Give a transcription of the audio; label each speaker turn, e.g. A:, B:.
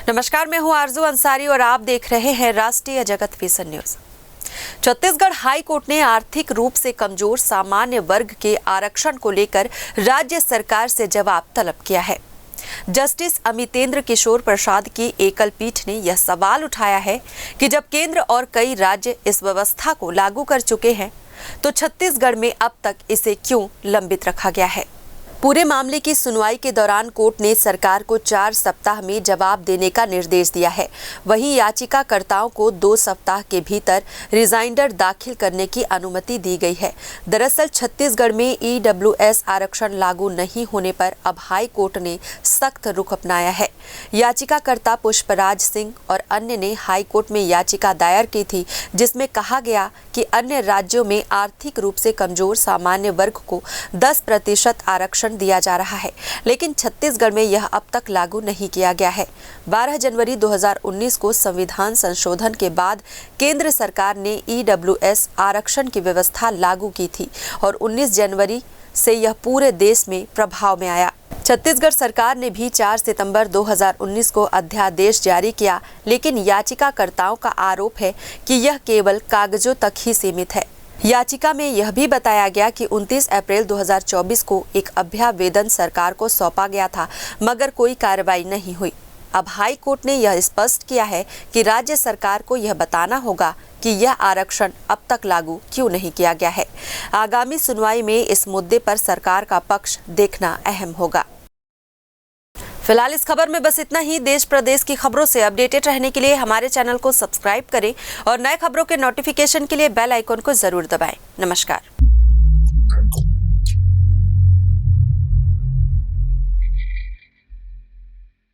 A: नमस्कार, मैं हूं आरजू अंसारी और आप देख रहे हैं राष्ट्रीय जगत vision news. Chhattisgarh high court ने आर्थिक रूप से कमजोर सामान्य वर्ग के आरक्षण को लेकर राज्य सरकार से जवाब तलब किया है। जस्टिस अमितेंद्र किशोर प्रसाद की एकल पीठ ने यह सवाल उठाया है कि जब केंद्र और कई राज्य इस व्यवस्था को लागू कर चुके हैं, तो छत्तीसगढ़ में अब तक इसे क्यों लंबित रखा गया है। पूरे मामले की सुनवाई के दौरान कोर्ट ने सरकार को 4 सप्ताह में जवाब देने का निर्देश दिया है। वहीं याचिकाकर्ताओं को 2 सप्ताह के भीतर रिजाइंडर दाखिल करने की अनुमति दी गई है। दरअसल छत्तीसगढ़ में EWS आरक्षण लागू नहीं होने पर अब हाई कोर्ट ने सख्त रुख अपनाया है। याचिकाकर्ता पुष्पराज सिंह और अन्य ने हाई कोर्ट में याचिका दायर की थी, जिसमें कहा गया कि अन्य राज्यों में आर्थिक रूप से कमजोर सामान्य वर्ग को 10% आरक्षण दिया जा रहा है, लेकिन छत्तीसगढ़ में यह अब तक लागू नहीं किया गया है। 12 जनवरी 2019 को संविधान संशोधन के बाद केंद्र सरकार ने EWS आरक्षण की व्यवस्था लागू की थी और 19 जनवरी से यह पूरे देश में प्रभाव में आया। छत्तीसगढ़ सरकार ने भी 4 सितंबर 2019 को अध्यादेश जारी किया, लेकिन याचिकाकर्ताओं का आरोप है कि यह केवल कागजों तक ही सीमित है। याचिका में यह भी बताया गया कि 29 अप्रैल 2024 को एक अभ्यावेदन सरकार को सौंपा गया था, मगर कोई कार्रवाई नहीं हुई। अब हाई कोर्ट ने यह स्पष्ट किया है कि राज्य सरकार को यह बताना होगा कि यह आरक्षण अब तक लागू क्यों नहीं किया गया है। आगामी सुनवाई में इस मुद्दे पर सरकार का पक्ष देखना अहम होगा। फिलहाल इस खबर में बस इतना ही। देश प्रदेश की खबरों से अपडेटेड रहने के लिए हमारे चैनल को सब्सक्राइब करें और नए खबरों के नोटिफिकेशन के लिए बेल आइकन को जरूर दबाएं। नमस्कार।